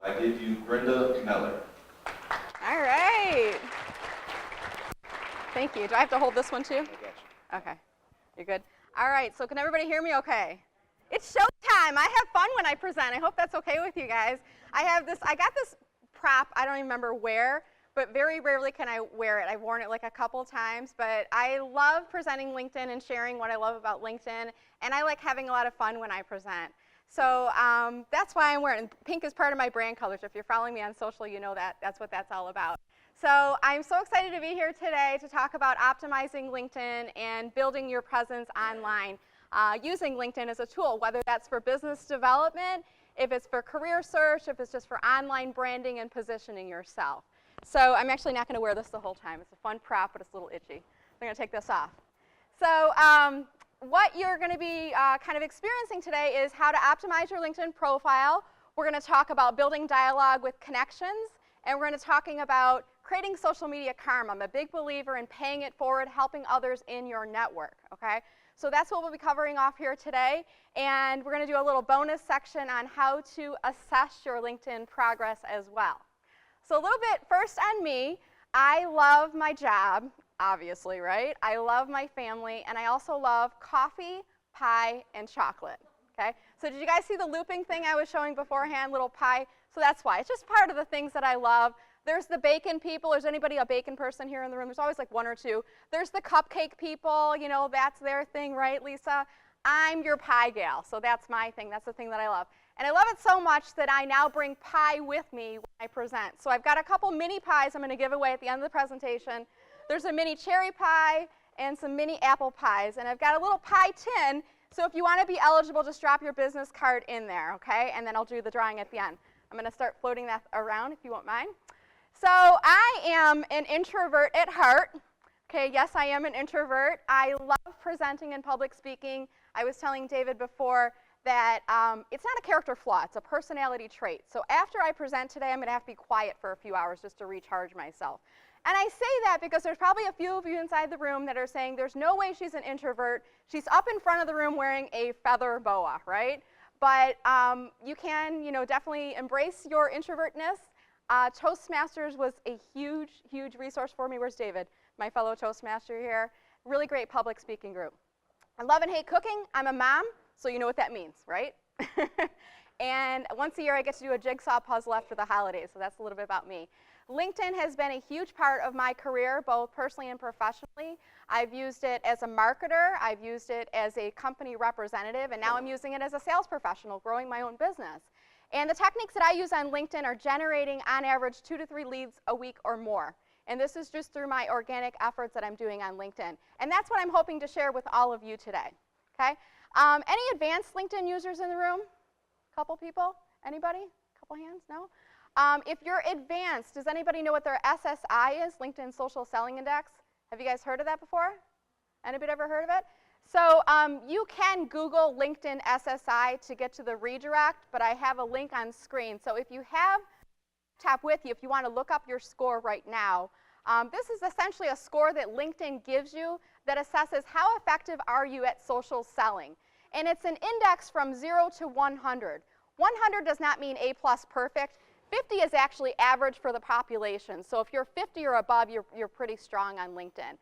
I give you Brenda Meller. All right. Thank you. Do I have to hold this one too? I got you. Okay. You're good? All right. So can everybody hear me okay? It's showtime. I have fun when I present. I hope that's okay with you guys. I got this prop. I don't even remember where, but very rarely can I wear it. I've worn it like a couple times, but I love presenting LinkedIn and sharing what I love about LinkedIn, and I like having a lot of fun when I present. So that's why I'm wearing it. Pink is part of my brand colors. If you're following me on social, you know that's what that's all about. So I'm so excited to be here today to talk about optimizing LinkedIn and building your presence online using LinkedIn as a tool, whether that's for business development, if it's for career search, if it's just for online branding and positioning yourself. So I'm actually not going to wear this the whole time. It's a fun prop, but it's a little itchy. I'm going to take this off. So what you're going to be kind of experiencing today is how to optimize your LinkedIn profile. We're going to talk about building dialogue with connections, and we're going to be talking about creating social media karma. I'm a big believer in paying it forward, helping others in your network, okay? So that's what we'll be covering off here today, and we're going to do a little bonus section on how to assess your LinkedIn progress as well. So a little bit first on me. I love my job, obviously, right? I love my family, and I also love coffee, pie, and chocolate, okay? So did you guys see the looping thing I was showing beforehand, little pie? So that's why. It's just part of the things that I love. There's the bacon people. Is anybody a bacon person here in the room? There's always like one or two. There's the cupcake people. You know, that's their thing, right, Lisa? I'm your pie gal, so that's my thing. That's the thing that I love. And I love it so much that I now bring pie with me when I present. So I've got a couple mini pies I'm going to give away at the end of the presentation. There's a mini cherry pie and some mini apple pies. And I've got a little pie tin, so if you want to be eligible, just drop your business card in there, okay? And then I'll do the drawing at the end. I'm going to start floating that around if you won't mind. So I am an introvert at heart. Okay, yes, I am an introvert. I love presenting and public speaking. I was telling David before that it's not a character flaw, it's a personality trait. So after I present today, I'm going to have to be quiet for a few hours just to recharge myself. And I say that because there's probably a few of you inside the room that are saying there's no way she's an introvert. She's up in front of the room wearing a feather boa, right? But you can, definitely embrace your introvertness. Toastmasters was a huge, huge resource for me. Where's David, my fellow Toastmaster here? Really great public speaking group. I love and hate cooking. I'm a mom, so you know what that means, right? And once a year, I get to do a jigsaw puzzle after the holidays, so that's a little bit about me. LinkedIn has been a huge part of my career, both personally and professionally. I've used it as a marketer. I've used it as a company representative, and now I'm using it as a sales professional, growing my own business. And the techniques that I use on LinkedIn are generating, on average, 2 to 3 leads a week or more. And this is just through my organic efforts that I'm doing on LinkedIn. And that's what I'm hoping to share with all of you today. Okay? Any advanced LinkedIn users in the room? Couple people? Anybody? Couple hands? No? If you're advanced, does anybody know what their SSI is, LinkedIn Social Selling Index? Have you guys heard of that before? Anybody ever heard of it? So you can Google LinkedIn SSI to get to the redirect, but I have a link on screen. So if you have tab with you, if you want to look up your score right now, this is essentially a score that LinkedIn gives you that assesses how effective are you at social selling. And it's an index from 0 to 100. 100 does not mean A+ perfect. 50 is actually average for the population. So if you're 50 or above, you're pretty strong on LinkedIn.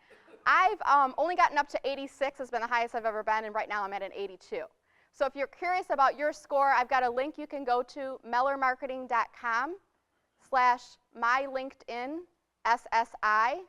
I've only gotten up to 86, has been the highest I've ever been, and right now I'm at an 82. So if you're curious about your score, I've got a link you can go to, mellermarketing.com/mylinkedinSSI.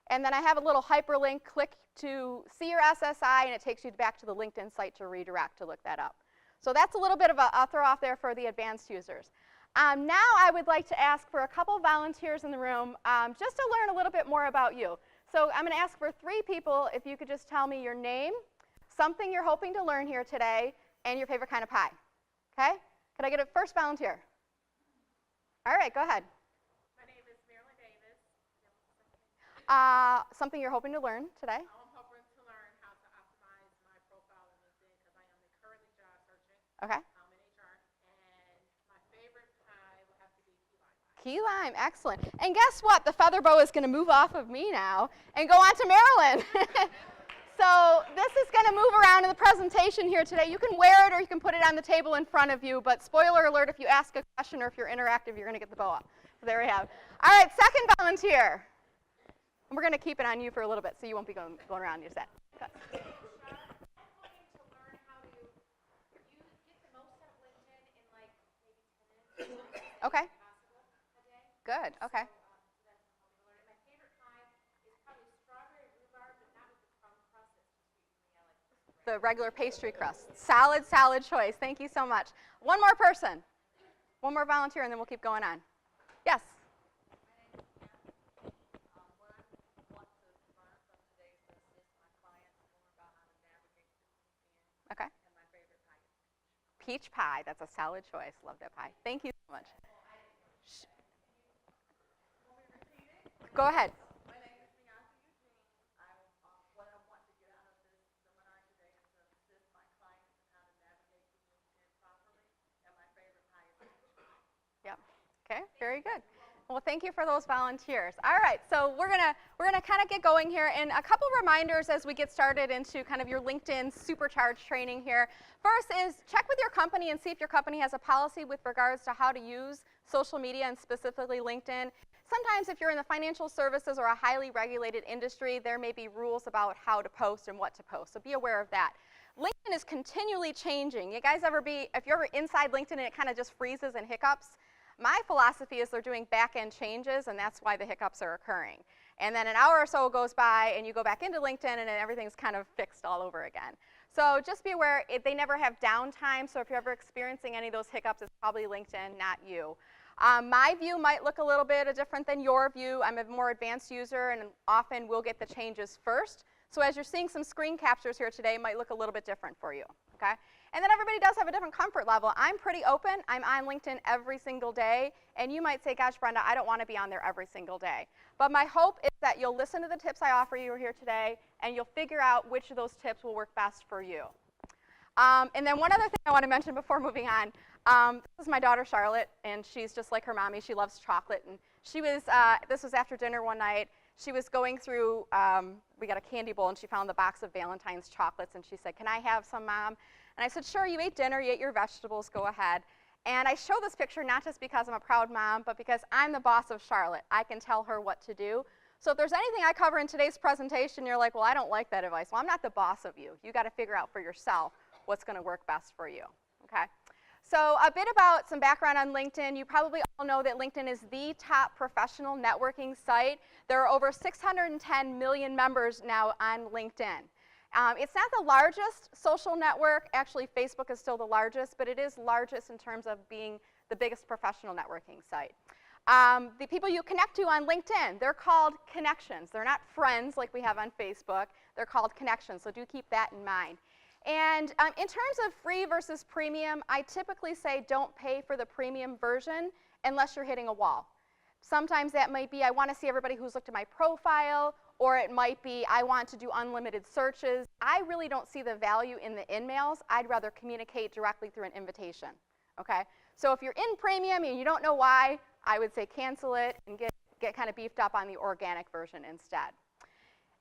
And then I have a little hyperlink. Click to see your SSI, and it takes you back to the LinkedIn site to redirect to look that up. So that's a little bit of a throw off there for the advanced users. Now I would like to ask for a couple volunteers in the room just to learn a little bit more about you. So I'm going to ask for 3 people if you could just tell me your name, something you're hoping to learn here today, and your favorite kind of pie. Okay? Could I get a first volunteer? All right, go ahead. My name is Marilyn Davis. Something you're hoping to learn today. I'm hoping to learn how to optimize my profile on LinkedIn because I am currently job searching. Okay. I'm in HR, and my favorite pie would have to be key lime pie. Key lime, excellent. And guess what? The feather boa is going to move off of me now and go on to Marilyn. So this is going to move around in the presentation here today. You can wear it or you can put it on the table in front of you, but spoiler alert, if you ask a question or if you're interactive, you're going to get the bow up. So there we have. All right, second volunteer. And we're going to keep it on you for a little bit so you won't be going around your set. Okay. Good, okay. The regular pastry crust. Solid choice. Thank you so much. One more person. One more volunteer, and then we'll keep going on. Yes? Okay. Peach pie. That's a solid choice. Love that pie. Thank you so much. Go ahead. Okay, very good. Well, thank you for those volunteers. All right, so we're gonna kind of get going here, and a couple reminders as we get started into kind of your LinkedIn supercharged training here. First is check with your company and see if your company has a policy with regards to how to use social media and specifically LinkedIn. Sometimes if you're in the financial services or a highly regulated industry, there may be rules about how to post and what to post, so be aware of that. LinkedIn is continually changing. You guys if you're ever inside LinkedIn and it kind of just freezes and hiccups, my philosophy is they're doing back-end changes, and that's why the hiccups are occurring. And then an hour or so goes by, and you go back into LinkedIn, and then everything's kind of fixed all over again. So just be aware, they never have downtime, so if you're ever experiencing any of those hiccups, it's probably LinkedIn, not you. My view might look a little bit different than your view. I'm a more advanced user, and often we'll get the changes first. So as you're seeing some screen captures here today, it might look a little bit different for you, okay? And then everybody does have a different comfort level. I'm pretty open. I'm on LinkedIn every single day. And you might say, gosh, Brenda, I don't want to be on there every single day. But my hope is that you'll listen to the tips I offer you here today, and you'll figure out which of those tips will work best for you. And then one other thing I want to mention before moving on. This is my daughter, Charlotte, and she's just like her mommy. She loves chocolate. And she was, this was after dinner one night. She was going through, we got a candy bowl, and she found the box of Valentine's chocolates, and she said, can I have some, Mom? And I said, sure, you ate dinner, you ate your vegetables, go ahead. And I show this picture not just because I'm a proud mom, but because I'm the boss of Charlotte. I can tell her what to do. So if there's anything I cover in today's presentation, you're like, well, I don't like that advice. Well, I'm not the boss of you. You got to figure out for yourself what's going to work best for you, okay? So a bit about some background on LinkedIn. You probably all know that LinkedIn is the top professional networking site. There are over 610 million members now on LinkedIn. It's not the largest social network. Actually, Facebook is still the largest, but it is largest in terms of being the biggest professional networking site. The people you connect to on LinkedIn, they're called connections. They're not friends like we have on Facebook. They're called connections, so do keep that in mind. And in terms of free versus premium, I typically say don't pay for the premium version unless you're hitting a wall. Sometimes that might be I want to see everybody who's looked at my profile, or it might be I want to do unlimited searches. I really don't see the value in the in-mails. I'd rather communicate directly through an invitation, okay? So if you're in premium and you don't know why, I would say cancel it and get kind of beefed up on the organic version instead.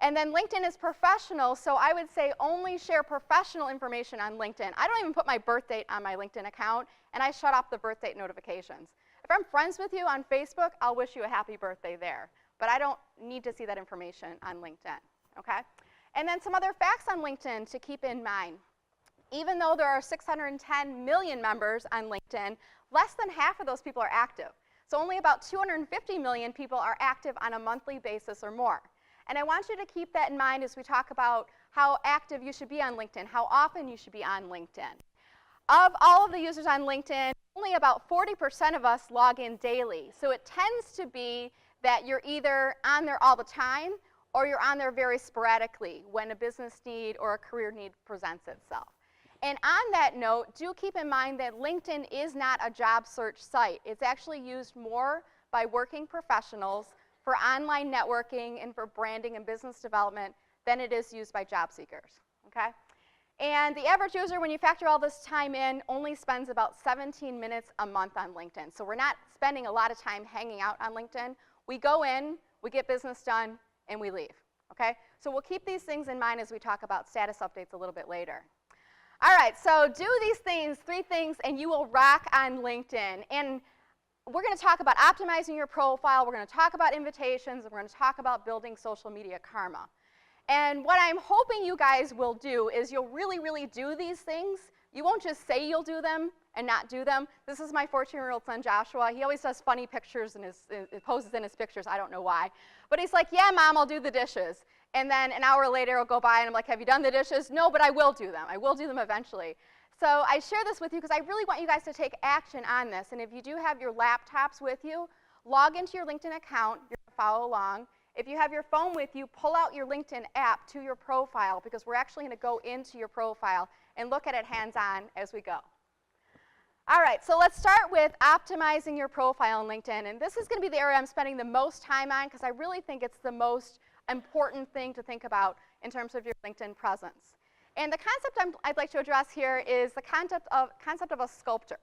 And then LinkedIn is professional, so I would say only share professional information on LinkedIn. I don't even put my birth date on my LinkedIn account, and I shut off the birth date notifications. If I'm friends with you on Facebook, I'll wish you a happy birthday there. But I don't need to see that information on LinkedIn, okay? And then some other facts on LinkedIn to keep in mind. Even though there are 610 million members on LinkedIn, less than half of those people are active. So only about 250 million people are active on a monthly basis or more. And I want you to keep that in mind as we talk about how active you should be on LinkedIn, how often you should be on LinkedIn. Of all of the users on LinkedIn, only about 40% of us log in daily. So it tends to be that you're either on there all the time or you're on there very sporadically when a business need or a career need presents itself. And on that note, do keep in mind that LinkedIn is not a job search site. It's actually used more by working professionals for online networking and for branding and business development than it is used by job seekers, okay? And the average user, when you factor all this time in, only spends about 17 minutes a month on LinkedIn. So we're not spending a lot of time hanging out on LinkedIn. We go in, we get business done, and we leave, okay? So we'll keep these things in mind as we talk about status updates a little bit later. All right, so do these things, 3 things, and you will rock on LinkedIn. And we're going to talk about optimizing your profile. We're going to talk about invitations. And we're going to talk about building social media karma. And what I'm hoping you guys will do is you'll really, really do these things. You won't just say you'll do them and not do them. This is my 14-year-old son, Joshua. He always does funny pictures and poses in his pictures. I don't know why. But he's like, yeah, Mom, I'll do the dishes. And then an hour later, he'll go by, and I'm like, have you done the dishes? No, but I will do them. I will do them eventually. So I share this with you because I really want you guys to take action on this. And if you do have your laptops with you, log into your LinkedIn account. You're going to follow along. If you have your phone with you, pull out your LinkedIn app to your profile because we're actually going to go into your profile and look at it hands-on as we go. All right, so let's start with optimizing your profile on LinkedIn. And this is going to be the area I'm spending the most time on because I really think it's the most important thing to think about in terms of your LinkedIn presence. And the concept I'd like to address here is the concept of a sculpture.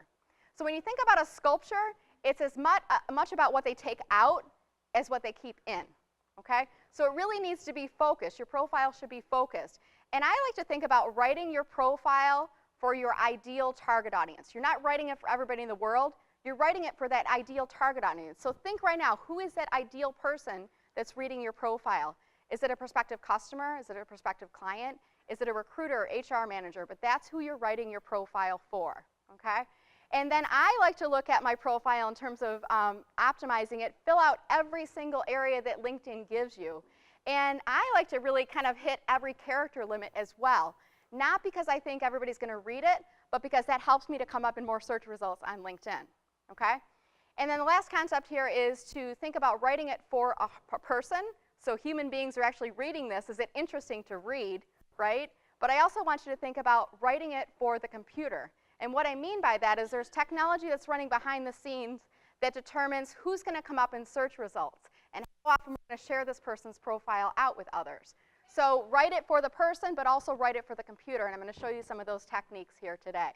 So when you think about a sculpture, it's as much about what they take out as what they keep in. Okay? So it really needs to be focused. Your profile should be focused. And I like to think about writing your profile for your ideal target audience. You're not writing it for everybody in the world. You're writing it for that ideal target audience. So think right now, who is that ideal person that's reading your profile? Is it a prospective customer? Is it a prospective client? Is it a recruiter or HR manager? But that's who you're writing your profile for. Okay? And then I like to look at my profile in terms of optimizing it, fill out every single area that LinkedIn gives you. And I like to really kind of hit every character limit as well. Not because I think everybody's going to read it, but because that helps me to come up in more search results on LinkedIn. Okay? And then the last concept here is to think about writing it for a person. So human beings are actually reading this. Is it interesting to read, right? But I also want you to think about writing it for the computer. And what I mean by that is there's technology that's running behind the scenes that determines who's going to come up in search results and how often we're going to share this person's profile out with others. So write it for the person, but also write it for the computer. And I'm going to show you some of those techniques here today.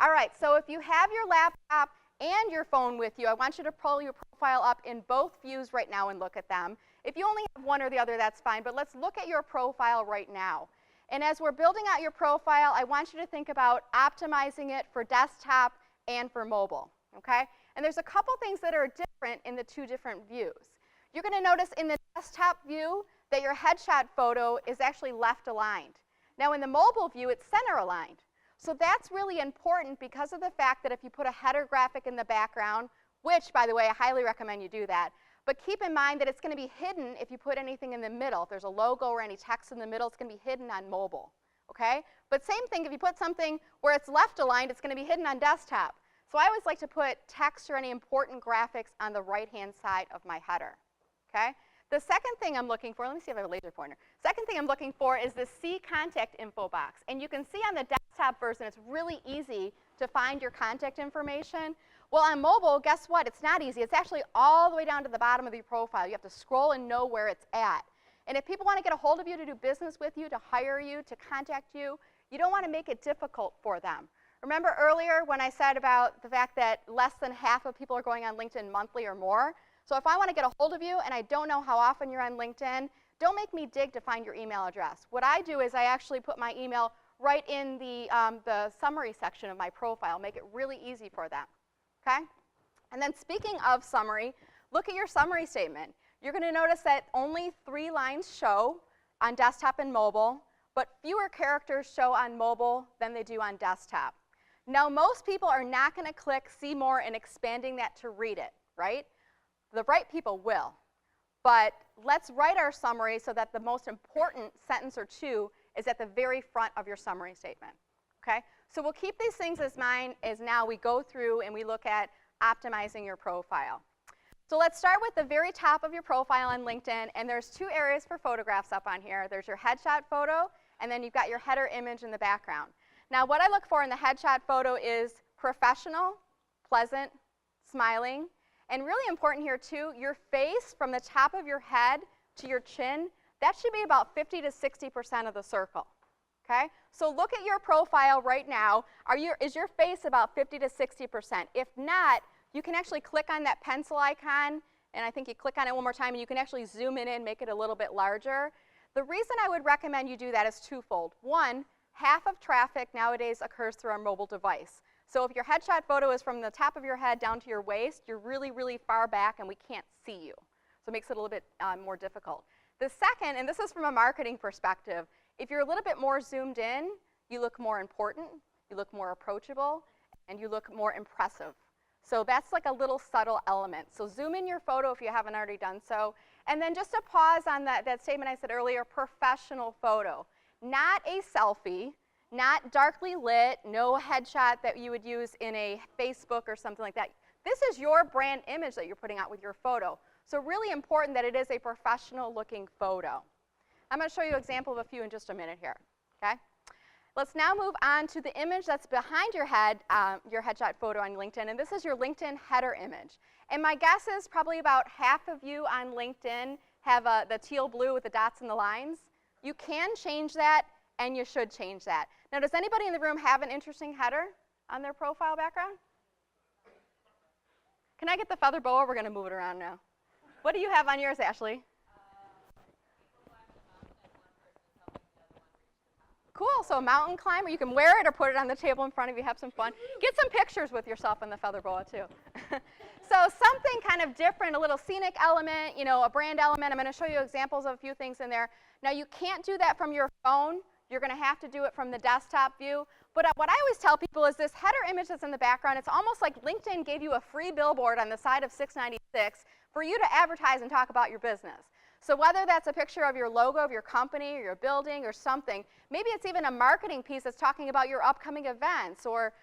All right, so if you have your laptop and your phone with you, I want you to pull your profile up in both views right now and look at them. If you only have one or the other, that's fine. But let's look at your profile right now. And as we're building out your profile, I want you to think about optimizing it for desktop and for mobile, okay? And there's a couple things that are different in the 2 different views. You're going to notice in the desktop view that your headshot photo is actually left aligned. Now in the mobile view, it's center aligned. So that's really important because of the fact that if you put a header graphic in the background, which, by the way, I highly recommend you do that, but keep in mind that it's going to be hidden if you put anything in the middle. If there's a logo or any text in the middle, it's going to be hidden on mobile, okay? But same thing, if you put something where it's left aligned, it's going to be hidden on desktop. So I always like to put text or any important graphics on the right-hand side of my header, okay? The second thing I'm looking for, let me see if I have a laser pointer. Second thing I'm looking for is the See Contact Info box. And you can see on the desktop version, it's really easy to find your contact information. Well, on mobile, guess what? It's not easy. It's actually all the way down to the bottom of your profile. You have to scroll and know where it's at. And if people want to get a hold of you to do business with you, to hire you, to contact you, you don't want to make it difficult for them. Remember earlier when I said about the fact that less than half of people are going on LinkedIn monthly or more? So if I want to get a hold of you and I don't know how often you're on LinkedIn, don't make me dig to find your email address. What I do is I actually put my email right in the summary section of my profile, make it really easy for them. Okay? And then speaking of summary, look at your summary statement. You're going to notice that only 3 lines show on desktop and mobile, but fewer characters show on mobile than they do on desktop. Now, most people are not going to click See More and expanding that to read it, right? The right people will. But let's write our summary so that the most important sentence or 2 is at the very front of your summary statement. Okay? So we'll keep these things as mind as now we go through and we look at optimizing your profile. So let's start with the very top of your profile on LinkedIn, and there's 2 areas for photographs up on here. There's your headshot photo, and then you've got your header image in the background. Now what I look for in the headshot photo is professional, pleasant, smiling, and really important here too, your face from the top of your head to your chin, that should be about 50 to 60% of the circle. Okay? So look at your profile right now. Is your face about 50 to 60%? If not, you can actually click on that pencil icon and I think you click on it one more time and you can actually zoom in and make it a little bit larger. The reason I would recommend you do that is twofold. One, half of traffic nowadays occurs through our mobile device. So if your headshot photo is from the top of your head down to your waist, you're really, really far back and we can't see you. So it makes it a little bit more difficult. The second, and this is from a marketing perspective, if you're a little bit more zoomed in, you look more important, you look more approachable, and you look more impressive. So that's like a little subtle element. So zoom in your photo if you haven't already done so. And then just to pause on that statement I said earlier, professional photo. Not a selfie, not darkly lit, no headshot that you would use in a Facebook or something like that. This is your brand image that you're putting out with your photo. So really important that it is a professional looking photo. I'm going to show you an example of a few in just a minute here. Okay? Let's now move on to the image that's behind your head, your headshot photo on LinkedIn, and this is your LinkedIn header image. And my guess is probably about half of you on LinkedIn have the teal blue with the dots and the lines. You can change that, and you should change that. Now, does anybody in the room have an interesting header on their profile background? Can I get the feather boa? We're going to move it around now. What do you have on yours, Ashley? Cool, so a mountain climber, you can wear it or put it on the table in front of you, have some fun. Get some pictures with yourself in the feather boa too. So something kind of different, a little scenic element, you know, a brand element. I'm going to show you examples of a few things in there. Now you can't do that from your phone. You're going to have to do it from the desktop view. But what I always tell people is this header image that's in the background, it's almost like LinkedIn gave you a free billboard on the side of 696 for you to advertise and talk about your business. So whether that's a picture of your logo of your company or your building or something, maybe it's even a marketing piece that's talking about your upcoming events or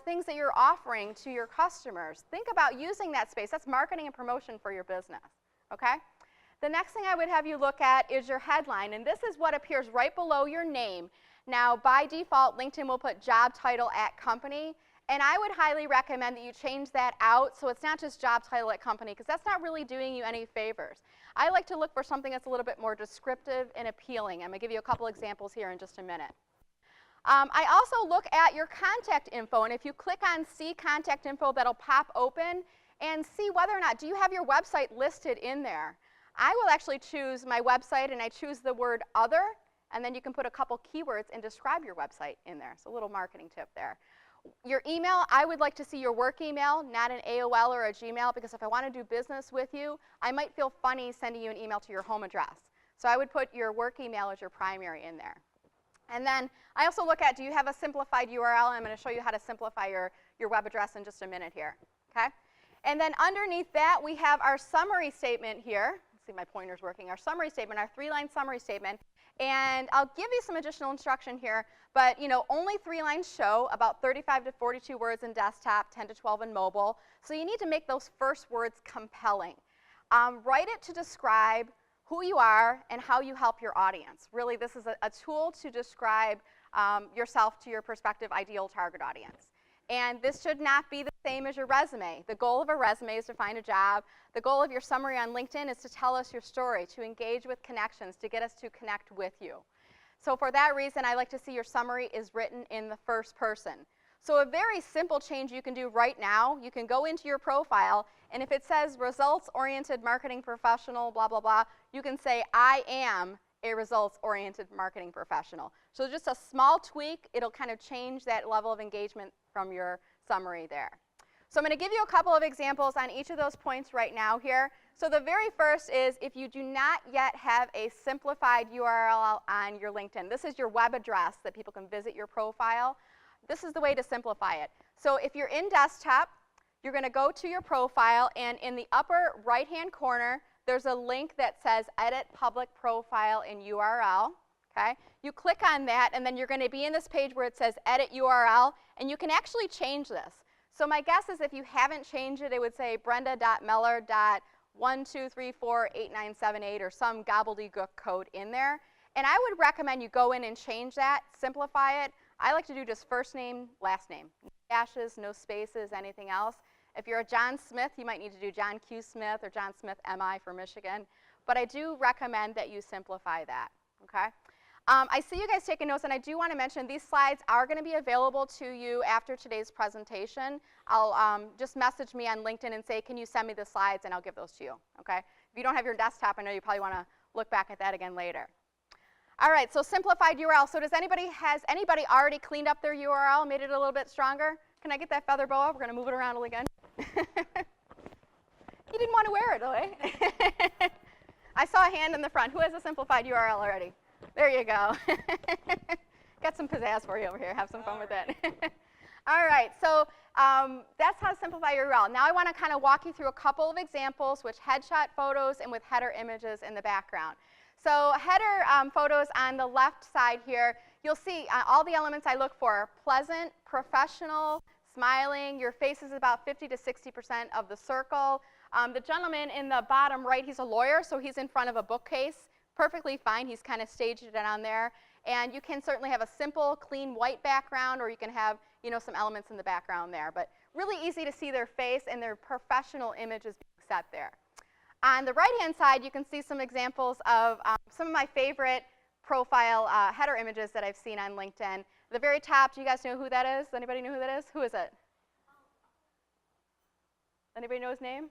things that you're offering to your customers. Think about using that space. That's marketing and promotion for your business, okay? The next thing I would have you look at is your headline, and this is what appears right below your name. Now, by default, LinkedIn will put job title at company, and I would highly recommend that you change that out so it's not just job title at company, because that's not really doing you any favors. I like to look for something that's a little bit more descriptive and appealing. I'm going to give you a couple examples here in just a minute. I also look at your contact info, and if you click on See Contact Info, that'll pop open and see whether or not, do you have your website listed in there? I will actually choose my website, and I choose the word Other, and then you can put a couple keywords and describe your website in there. So a little marketing tip there. Your email, I would like to see your work email, not an AOL or a Gmail, because if I want to do business with you, I might feel funny sending you an email to your home address. So I would put your work email as your primary in there. And then I also look at, do you have a simplified URL? I'm going to show you how to simplify your web address in just a minute here. Okay? And then underneath that, we have our summary statement here. Let's see, my pointer's working. Our summary statement, our 3-line summary statement. And I'll give you some additional instruction here, but you know, only 3 lines show, about 35 to 42 words in desktop, 10 to 12 in mobile. So you need to make those first words compelling. Write it to describe who you are and how you help your audience. Really, this is a tool to describe yourself to your prospective ideal target audience. And this should not be the same as your resume. The goal of a resume is to find a job. The goal of your summary on LinkedIn is to tell us your story, to engage with connections, to get us to connect with you. So for that reason, I like to see your summary is written in the first person. So a very simple change you can do right now, you can go into your profile, and if it says results-oriented marketing professional, blah, blah, blah, you can say, I am a results-oriented marketing professional. So just a small tweak, it'll kind of change that level of engagement from your summary there. So I'm going to give you a couple of examples on each of those points right now here. So the very first is if you do not yet have a simplified URL on your LinkedIn. This is your web address that people can visit your profile. This is the way to simplify it. So if you're in desktop, you're going to go to your profile, and in the upper right-hand corner, there's a link that says Edit Public Profile in URL. Okay? You click on that, and then you're going to be in this page where it says Edit URL, and you can actually change this. So my guess is if you haven't changed it, it would say brenda.meller.12348978 or some gobbledygook code in there. And I would recommend you go in and change that, simplify it. I like to do just first name, last name. No dashes, no spaces, anything else. If you're a John Smith, you might need to do John Q. Smith or John Smith MI for Michigan. But I do recommend that you simplify that. Okay? I see you guys taking notes, and I do want to mention these slides are going to be available to you after today's presentation. I'll just message me on LinkedIn and say, can you send me the slides, and I'll give those to you, okay? If you don't have your desktop, I know you probably want to look back at that again later. All right, so simplified URL. So has anybody already cleaned up their URL, made it a little bit stronger? Can I get that feather boa? We're going to move it around again. You didn't want to wear it, though, eh? I saw a hand in the front. Who has a simplified URL already? There you go. Got some pizzazz for you over here. Have some fun with it. All right, so that's how to simplify your URL. Now I want to kind of walk you through a couple of examples with headshot photos and with header images in the background. So header photos on the left side here, you'll see all the elements I look for: pleasant, professional, smiling. Your face is about 50 to 60% of the circle. The gentleman in the bottom right, he's a lawyer, so he's in front of a bookcase. Perfectly fine. He's kind of staged it on there. And you can certainly have a simple, clean white background, or you can have, you know, some elements in the background there. But really easy to see their face, and their professional image is being set there. On the right-hand side, you can see some examples of some of my favorite profile header images that I've seen on LinkedIn. At the very top, do you guys know who that is? Anybody know who that is? Who is it? Anybody know his name?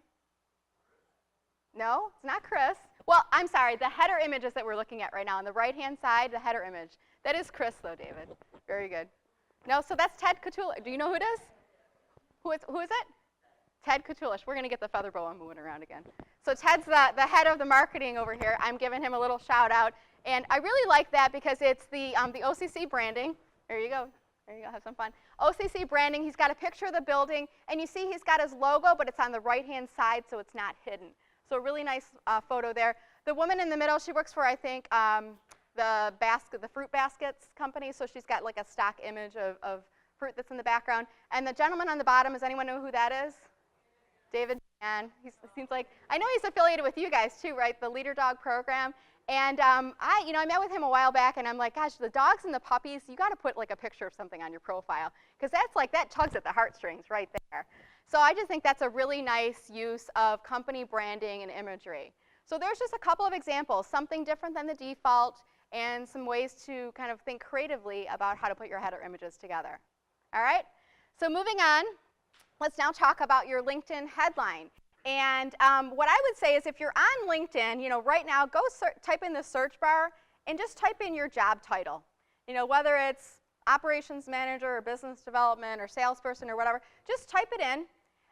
No? It's not Chris. Well, I'm sorry. The header images that we're looking at right now on the right-hand side, the header image. That is Chris, though, David. Very good. No, so that's Ted Katulish. Do you know who it is? Who is it? Ted Katulish. We're going to get the feather boa moving around again. So Ted's the head of the marketing over here. I'm giving him a little shout out. And I really like that because it's the OCC branding. There you go. There you go. Have some fun. OCC branding. He's got a picture of the building. And you see he's got his logo, but it's on the right-hand side, so it's not hidden. So a really nice photo there. The woman in the middle, she works for, I think, the fruit baskets company. So she's got like a stock image of fruit that's in the background. And the gentleman on the bottom, does anyone know who that is? David. And he seems like, I know he's affiliated with you guys too, right? The Leader Dog program. And I met with him a while back, and I'm like, gosh, the dogs and the puppies, you got to put like a picture of something on your profile, because that's like, that tugs at the heartstrings right there. So I just think that's a really nice use of company branding and imagery. So there's just a couple of examples, something different than the default, and some ways to kind of think creatively about how to put your header images together. All right? So moving on, let's now talk about your LinkedIn headline. And what I would say is, if you're on LinkedIn, right now, go type in the search bar and just type in your job title. Whether it's operations manager or business development or salesperson or whatever, just type it in.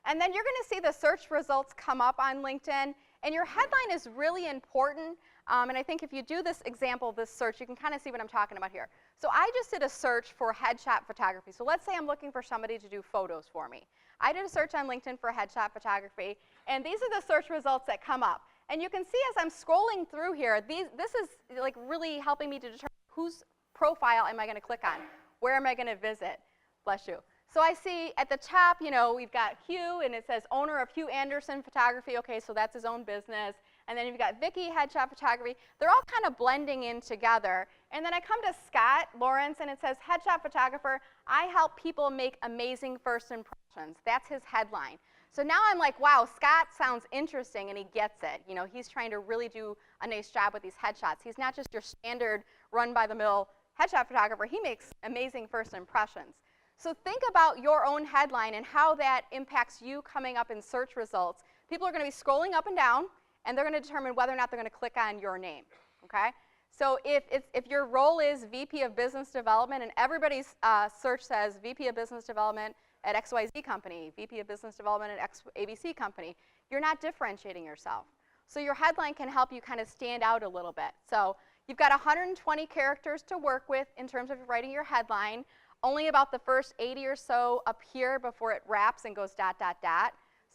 And then you're going to see the search results come up on LinkedIn. And your headline is really important. And I think if you do this example, this search, you can kind of see what I'm talking about here. So I just did a search for headshot photography. So let's say I'm looking for somebody to do photos for me. I did a search on LinkedIn for headshot photography, and these are the search results that come up. And you can see as I'm scrolling through here, this is like really helping me to determine whose profile am I going to click on? Where am I going to visit? Bless you. So I see at the top, we've got Hugh, and it says owner of Hugh Anderson Photography. Okay, so that's his own business. And then you've got Vicky, Headshot Photography. They're all kind of blending in together. And then I come to Scott Lawrence, and it says Headshot Photographer. I help people make amazing first impressions. That's his headline. So now I'm like, wow, Scott sounds interesting, and he gets it. He's trying to really do a nice job with these headshots. He's not just your standard run-by-the-mill headshot photographer. He makes amazing first impressions. So think about your own headline and how that impacts you coming up in search results. People are going to be scrolling up and down, and they're going to determine whether or not they're going to click on your name. Okay? So if your role is VP of Business Development, and everybody's search says VP of Business Development at XYZ company, VP of Business Development at ABC company, you're not differentiating yourself. So your headline can help you kind of stand out a little bit. So you've got 120 characters to work with in terms of writing your headline. Only about the first 80 or so appear before it wraps and goes ...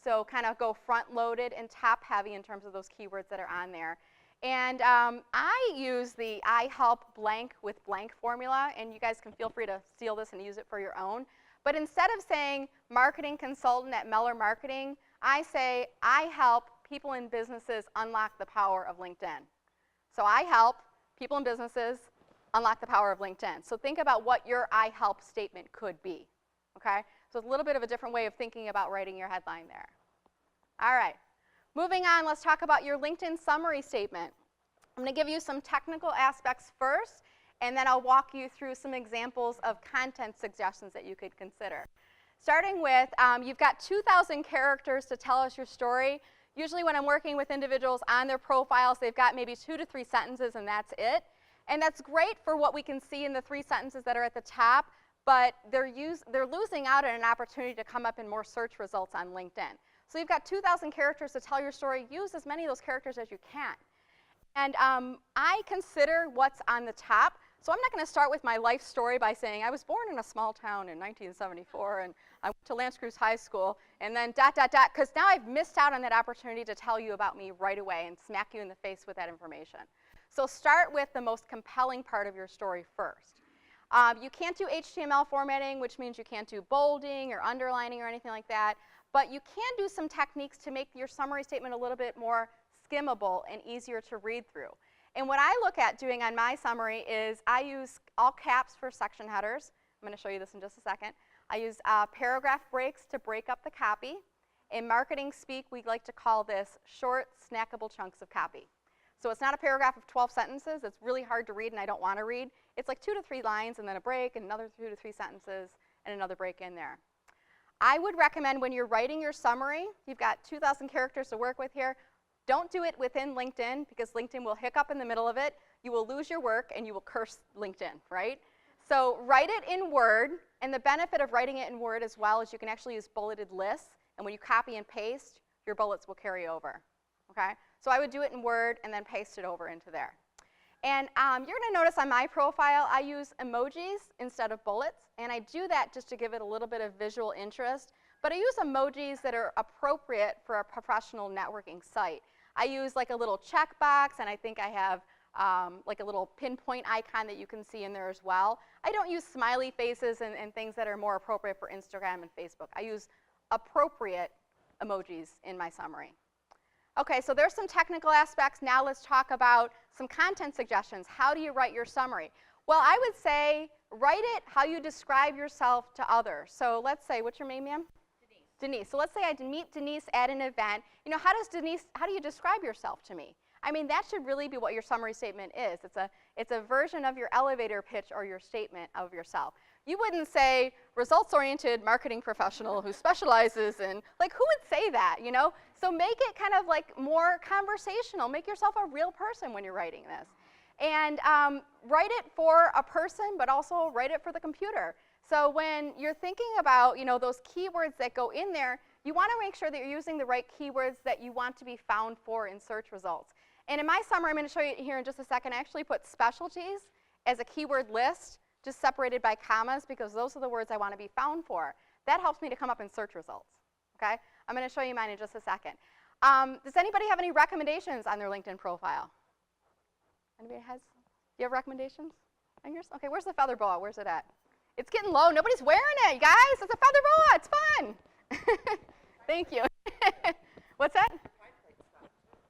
So kind of go front-loaded and top-heavy in terms of those keywords that are on there. And I use the I help blank with blank formula, and you guys can feel free to steal this and use it for your own. But instead of saying marketing consultant at Meller Marketing, I say I help people and businesses unlock the power of LinkedIn. So I help people and businesses unlock the power of LinkedIn. So think about what your I help statement could be. Okay? So it's a little bit of a different way of thinking about writing your headline there. All right. Moving on, let's talk about your LinkedIn summary statement. I'm going to give you some technical aspects first, and then I'll walk you through some examples of content suggestions that you could consider. Starting with, you've got 2,000 characters to tell us your story. Usually when I'm working with individuals on their profiles, they've got maybe 2 to 3 sentences and that's it. And that's great for what we can see in the 3 sentences that are at the top, but they're losing out on an opportunity to come up in more search results on LinkedIn. So you've got 2,000 characters to tell your story. Use as many of those characters as you can. And I consider what's on the top. So I'm not going to start with my life story by saying I was born in a small town in 1974 and I went to L'Anse Creuse High School and then ... because now I've missed out on that opportunity to tell you about me right away and smack you in the face with that information. So start with the most compelling part of your story first. You can't do HTML formatting, which means you can't do bolding or underlining or anything like that, but you can do some techniques to make your summary statement a little bit more skimmable and easier to read through. And what I look at doing on my summary is I use all caps for section headers. I'm going to show you this in just a second. I use paragraph breaks to break up the copy. In marketing speak, we like to call this short, snackable chunks of copy. So it's not a paragraph of 12 sentences. It's really hard to read and I don't want to read. It's like 2 to 3 lines and then a break and another 2 to 3 sentences and another break in there. I would recommend when you're writing your summary, you've got 2,000 characters to work with here, don't do it within LinkedIn because LinkedIn will hiccup in the middle of it. You will lose your work and you will curse LinkedIn, right? So write it in Word, and the benefit of writing it in Word as well is you can actually use bulleted lists, and when you copy and paste, your bullets will carry over, okay? So I would do it in Word and then paste it over into there. And you're going to notice on my profile, I use emojis instead of bullets, and I do that just to give it a little bit of visual interest, but I use emojis that are appropriate for a professional networking site. I use like a little checkbox, and I think I have like a little pinpoint icon that you can see in there as well. I don't use smiley faces and things that are more appropriate for Instagram and Facebook. I use appropriate emojis in my summary. Okay, so there's some technical aspects. Now let's talk about some content suggestions. How do you write your summary? Well, I would say write it how you describe yourself to others. So let's say, what's your name, ma'am? Denise. So let's say I meet Denise at an event. You know, how do you describe yourself to me? I mean, that should really be what your summary statement is. It's a version of your elevator pitch or your statement of yourself. You wouldn't say results-oriented marketing professional who specializes in, like, who would say that, you know? So make it kind of like more conversational. Make yourself a real person when you're writing this. And write it for a person, but also write it for the computer. So when you're thinking about, you know, those keywords that go in there, you want to make sure that you're using the right keywords that you want to be found for in search results. And in my summary, I'm going to show you here in just a second, I actually put specialties as a keyword list, just separated by commas, because those are the words I want to be found for. That helps me to come up in search results. Okay? I'm going to show you mine in just a second. Does anybody have any recommendations on their LinkedIn profile? Anybody has? Do you have recommendations on yours? Okay, where's the feather boa? Where's it at? It's getting low. Nobody's wearing it, you guys. It's a feather boa. It's fun. Thank you. What's that?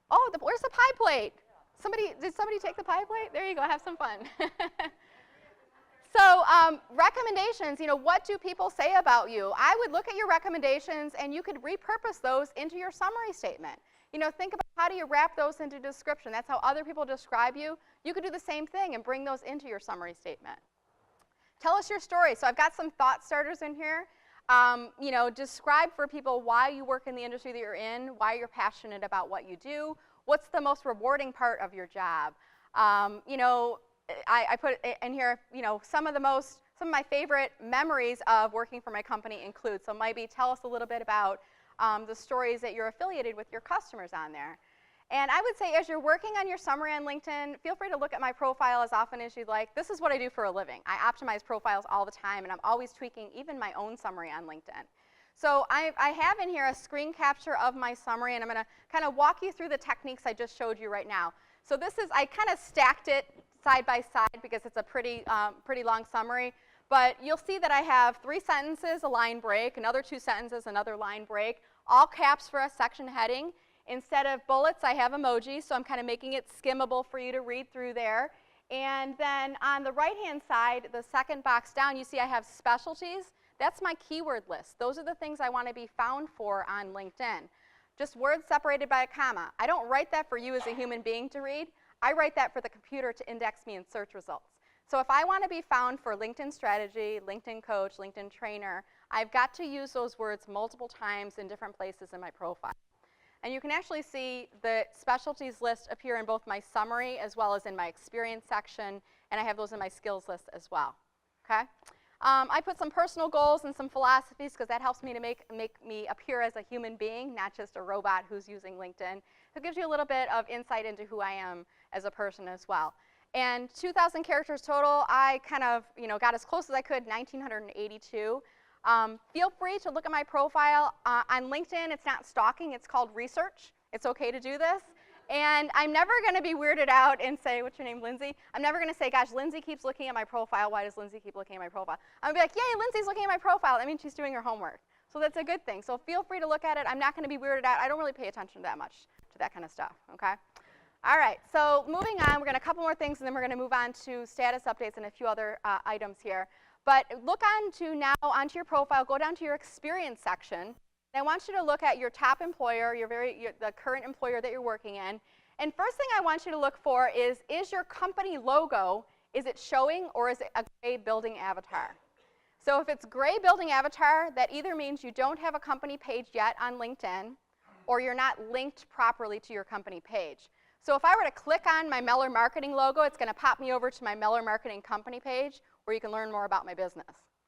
Oh, where's the pie plate? Did somebody take the pie plate? There you go. Have some fun. So recommendations, you know, what do people say about you? I would look at your recommendations, and you could repurpose those into your summary statement. You know, think about how do you wrap those into description. That's how other people describe you. You could do the same thing and bring those into your summary statement. Tell us your story. So I've got some thought starters in here. You know, describe for people why you work in the industry that you're in, why you're passionate about what you do, what's the most rewarding part of your job. You know, I put in here, you know, some of my favorite memories of working for my company include. So maybe tell us a little bit about the stories that you're affiliated with your customers on there. And I would say as you're working on your summary on LinkedIn, feel free to look at my profile as often as you'd like. This is what I do for a living. I optimize profiles all the time, and I'm always tweaking even my own summary on LinkedIn. So I have in here a screen capture of my summary, and I'm going to kind of walk you through the techniques I just showed you right now. So this is, I kind of stacked it side by side because it's a pretty long summary. But you'll see that I have 3 sentences, a line break, another 2 sentences, another line break, all caps for a section heading. Instead of bullets, I have emojis, so I'm kind of making it skimmable for you to read through there. And then on the right-hand side, the second box down, you see I have specialties. That's my keyword list. Those are the things I want to be found for on LinkedIn. Just words separated by a comma. I don't write that for you as a human being to read. I write that for the computer to index me in search results. So if I want to be found for LinkedIn strategy, LinkedIn coach, LinkedIn trainer, I've got to use those words multiple times in different places in my profile. And you can actually see the specialties list appear in both my summary as well as in my experience section, and I have those in my skills list as well. Okay? I put some personal goals and some philosophies because that helps me to make me appear as a human being, not just a robot who's using LinkedIn. It gives you a little bit of insight into who I am as a person as well. And 2,000 characters total, I kind of got as close as I could, 1,982. Feel free to look at my profile. On LinkedIn, it's not stalking, it's called research. It's okay to do this. And I'm never going to be weirded out and say, what's your name, Lindsay? I'm never going to say, gosh, Lindsay keeps looking at my profile. Why does Lindsay keep looking at my profile? I'm going to be like, yay, Lindsay's looking at my profile. That means she's doing her homework. So that's a good thing. So feel free to look at it. I'm not going to be weirded out. I don't really pay attention that much to that kind of stuff, okay? All right, so moving on, we're going to a couple more things, and then we're going to move on to status updates and a few other items here. But look onto your profile, go down to your experience section. And I want you to look at your top employer, the current employer that you're working in. And first thing I want you to look for is your company logo, is it showing or is it a gray building avatar? So if it's gray building avatar, that either means you don't have a company page yet on LinkedIn or you're not linked properly to your company page. So if I were to click on my Meller Marketing logo, it's going to pop me over to my Meller Marketing company page where you can learn more about my business.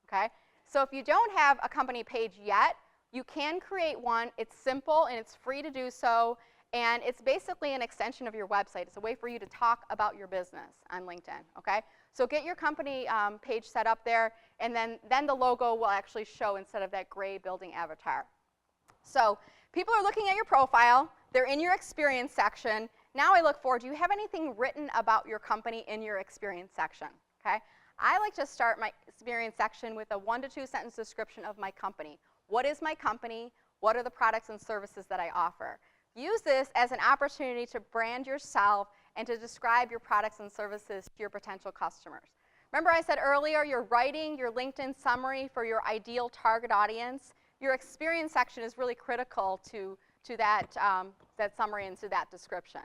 Okay? So if you don't have a company page yet, you can create one. It's simple and it's free to do so. And it's basically an extension of your website. It's a way for you to talk about your business on LinkedIn. Okay? So get your company page set up there, and then the logo will actually show instead of that gray building avatar. So people are looking at your profile. They're in your experience section. Now I look for, do you have anything written about your company in your experience section? Okay? I like to start my experience section with a 1 to 2 sentence description of my company. What is my company? What are the products and services that I offer? Use this as an opportunity to brand yourself and to describe your products and services to your potential customers. Remember I said earlier, you're writing your LinkedIn summary for your ideal target audience. Your experience section is really critical to that summary and to that description.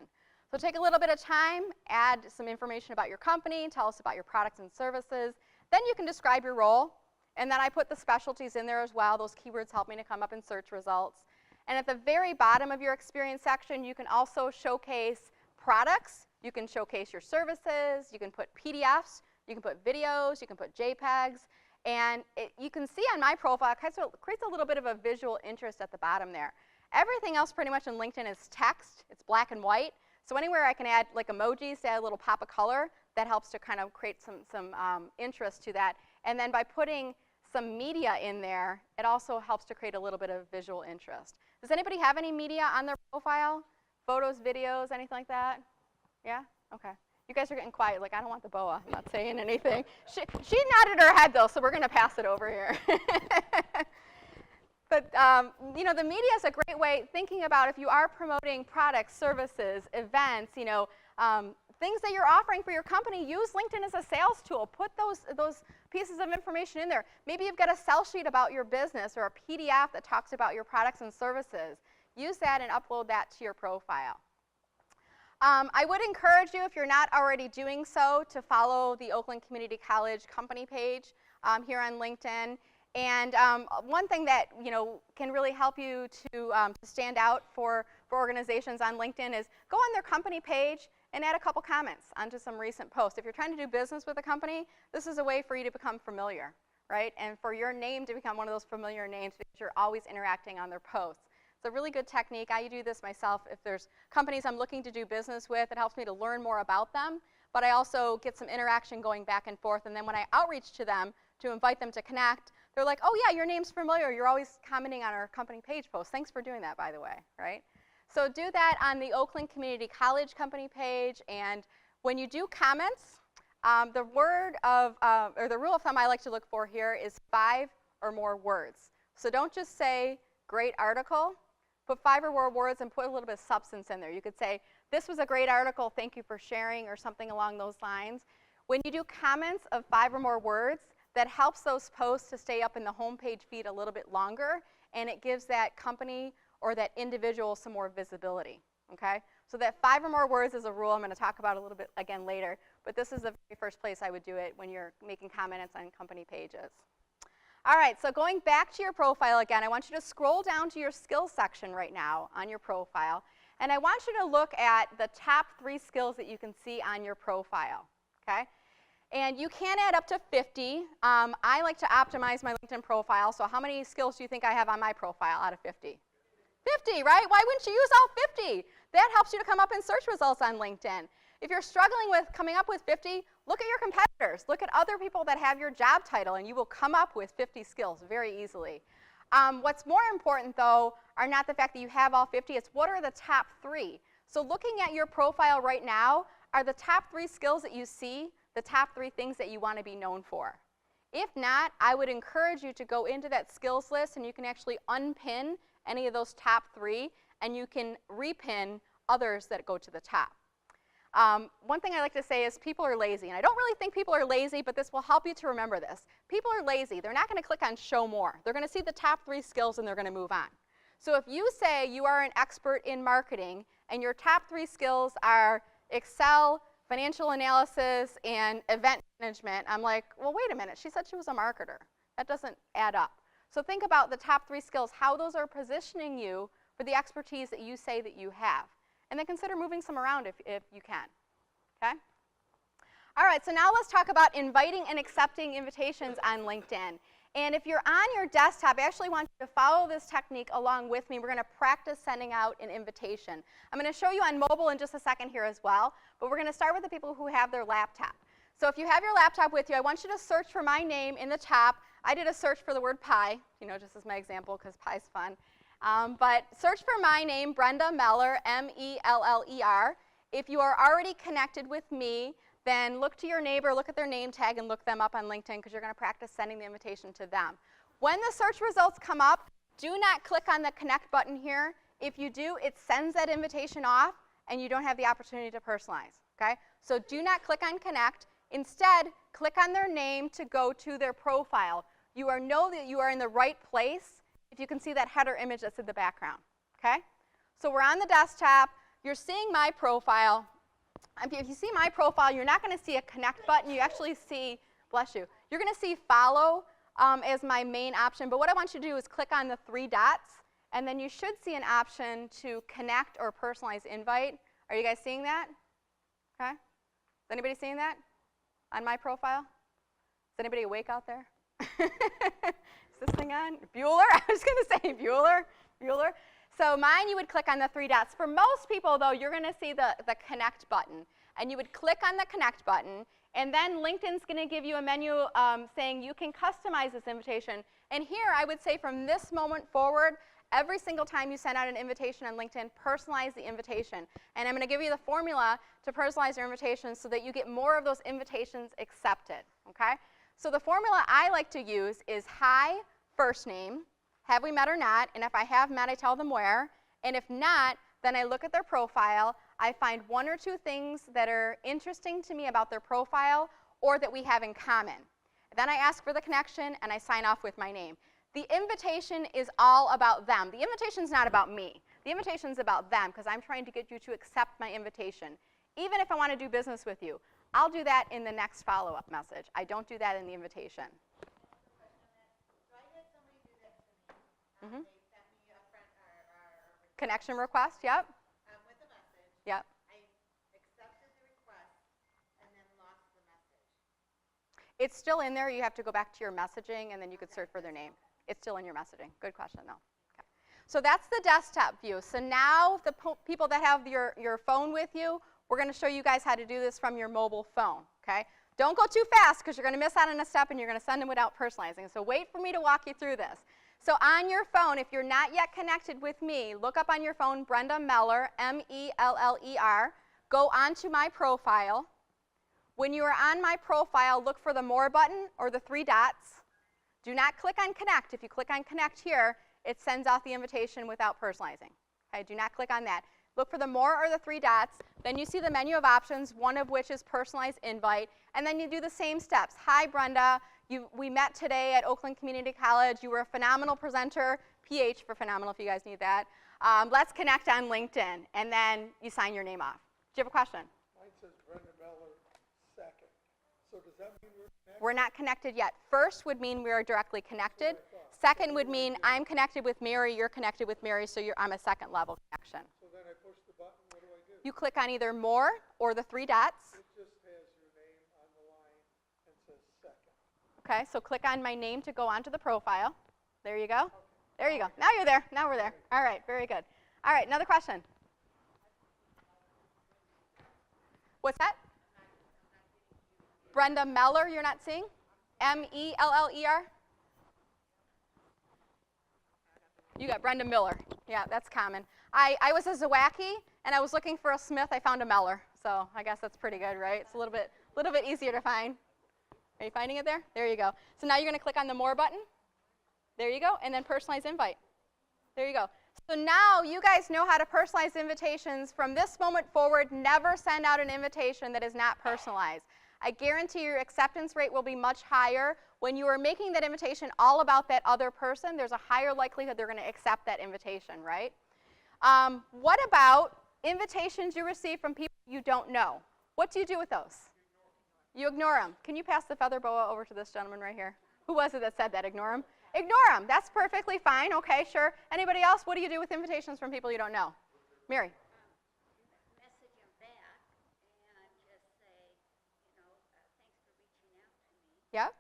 So take a little bit of time, add some information about your company, tell us about your products and services. Then you can describe your role. And then I put the specialties in there as well. Those keywords help me to come up in search results. And at the very bottom of your experience section, you can also showcase products. You can showcase your services. You can put PDFs. You can put videos. You can put JPEGs. And you can see on my profile, it creates a little bit of a visual interest at the bottom there. Everything else pretty much in LinkedIn is text. It's black and white. So anywhere I can add like emojis to add a little pop of color, that helps to kind of create some interest to that. And then by putting some media in there, it also helps to create a little bit of visual interest. Does anybody have any media on their profile? Photos, videos, anything like that? Yeah? Okay. You guys are getting quiet, like I don't want the boa. I'm not saying anything. She nodded her head though, so we're going to pass it over here. But the media is a great way, thinking about if you are promoting products, services, events, things that you're offering for your company, use LinkedIn as a sales tool. Put those pieces of information in there. Maybe you've got a sell sheet about your business or a PDF that talks about your products and services. Use that and upload that to your profile. I would encourage you, if you're not already doing so, to follow the Oakland Community College company page here on LinkedIn. And one thing that can really help you to stand out for organizations on LinkedIn is go on their company page and add a couple comments onto some recent posts. If you're trying to do business with a company, this is a way for you to become familiar, right? And for your name to become one of those familiar names because you're always interacting on their posts. It's a really good technique. I do this myself. If there's companies I'm looking to do business with, it helps me to learn more about them. But I also get some interaction going back and forth. And then when I outreach to them to invite them to connect, they're like, oh yeah, your name's familiar. You're always commenting on our company page posts. Thanks for doing that, by the way, right? So do that on the Oakland Community College company page. And when you do comments, the rule of thumb I like to look for here is 5 or more words. So don't just say great article. Put 5 or more words and put a little bit of substance in there. You could say, this was a great article, thank you for sharing, or something along those lines. When you do comments of 5 or more words, that helps those posts to stay up in the homepage feed a little bit longer, and it gives that company or that individual some more visibility, okay? So that 5 or more words is a rule I'm going to talk about a little bit again later. but this is the very first place I would do it when you're making comments on company pages. All right, so going back to your profile again, I want you to scroll down to your skills section right now on your profile, and I want you to look at the top 3 skills that you can see on your profile, okay? And you can add up to 50. I like to optimize my LinkedIn profile, so how many skills do you think I have on my profile out of 50? 50, right? Why wouldn't you use all 50? That helps you to come up in search results on LinkedIn. If you're struggling with coming up with 50, look at your competitors. Look at other people that have your job title, and you will come up with 50 skills very easily. What's more important, though, are not the fact that you have all 50. It's what are the top 3. So looking at your profile right now, are the top 3 skills that you see the top 3 things that you want to be known for? If not, I would encourage you to go into that skills list, and you can actually unpin any of those top 3, and you can repin others that go to the top. One thing I like to say is people are lazy, and I don't really think people are lazy, but this will help you to remember this. People are lazy. They're not going to click on show more. They're going to see the top 3 skills, and they're going to move on. So if you say you are an expert in marketing, and your top 3 skills are Excel, financial analysis, and event management, I'm like, well, wait a minute. She said she was a marketer. That doesn't add up. So think about the top 3 skills, how those are positioning you for the expertise that you say that you have. And then consider moving some around if you can, okay? All right, so now let's talk about inviting and accepting invitations on LinkedIn. And if you're on your desktop, I actually want you to follow this technique along with me. We're going to practice sending out an invitation. I'm going to show you on mobile in just a second here as well, but we're going to start with the people who have their laptop. So if you have your laptop with you, I want you to search for my name in the top. I did a search for the word pie, just as my example, because pie's fun. But search for my name, Brenda Meller, M-E-L-L-E-R. If you are already connected with me, then look to your neighbor, look at their name tag, and look them up on LinkedIn, because you're going to practice sending the invitation to them. When the search results come up, do not click on the connect button here. If you do, it sends that invitation off, and you don't have the opportunity to personalize, okay? So do not click on connect. Instead, click on their name to go to their profile. You know that you are in the right place if you can see that header image that's in the background, okay? So we're on the desktop. You're seeing my profile. If you see my profile, you're not going to see a connect button. You actually see, bless you, you're going to see follow as my main option. But what I want you to do is click on the 3 dots, and then you should see an option to connect or personalize invite. Are you guys seeing that? Okay? Is anybody seeing that on my profile? Is anybody awake out there? Is this thing on? Bueller? I was going to say Bueller. Bueller. So mine, you would click on the 3 dots. For most people, though, you're going to see the connect button. And you would click on the connect button. And then LinkedIn's going to give you a menu saying you can customize this invitation. And here, I would say from this moment forward, every single time you send out an invitation on LinkedIn, personalize the invitation. And I'm going to give you the formula to personalize your invitations so that you get more of those invitations accepted, okay? So the formula I like to use is hi, first name, have we met or not, and if I have met, I tell them where, and if not, then I look at their profile, I find 1 or 2 things that are interesting to me about their profile or that we have in common. Then I ask for the connection, and I sign off with my name. The invitation is all about them. The invitation's not about me. The invitation's about them, because I'm trying to get you to accept my invitation. Even if I want to do business with you, I'll do that in the next follow-up message. I don't do that in the invitation. So I had somebody do that to me. They sent me a friend or Connection request, yep. with a message. Yep. I accepted the request and then lost the message. It's still in there. You have to go back to your messaging, and then you could search for their name. It's still in your messaging. Good question, though. Okay. So that's the desktop view. So now the people that have your phone with you, we're going to show you guys how to do this from your mobile phone, okay? Don't go too fast, because you're going to miss out on a step, and you're going to send them without personalizing. So wait for me to walk you through this. So on your phone, if you're not yet connected with me, look up on your phone Brenda Meller, M-E-L-L-E-R. Go onto my profile. When you are on my profile, look for the More button or the 3 dots. Do not click on Connect. If you click on Connect here, it sends out the invitation without personalizing. Okay, do not click on that. Look for the More or the 3 dots. Then you see the menu of options, one of which is Personalized Invite. And then you do the same steps. Hi, Brenda. We met today at Oakland Community College. You were a phenomenal presenter. PH for phenomenal if you guys need that. Let's connect on LinkedIn. And then you sign your name off. Do you have a question? Mine says Brenda Meller, So does that mean we're connected? We're not connected yet. First would mean we are directly connected. Second would mean I'm connected with Mary, you're connected with Mary, so I'm a second level connection. So then I push the button, what do I do? You click on either more or the three dots. It just has your name on the line and says second. Okay, so click on my name to go onto the profile. There you go. There you go. Now you're there. Now we're there. All right, very good. All right, another question. What's that? Brenda Meller, you're not seeing? M-E-L-L-E-R? You got Brenda Miller. Yeah, that's common. I was a Zawacki, and I was looking for a Smith. I found a Meller, so I guess that's pretty good, right? It's a little bit easier to find. Are you finding it there? There you go. So now you're going to click on the More button. There you go, and then Personalize Invite. There you go. So now you guys know how to personalize invitations. From this moment forward, never send out an invitation that is not personalized. I guarantee your acceptance rate will be much higher. When you are making that invitation all about that other person, there's a higher likelihood they're going to accept that invitation, right? What about invitations you receive from people you don't know? What do you do with those? You ignore them. Can you pass the feather boa over to this gentleman right here? Who was it that said that? Ignore them? Ignore them. That's perfectly fine. Okay, sure. Anybody else? What do you do with invitations from people you don't know? Mary? Message him back and just say, you know, thanks for reaching out to me. Yep.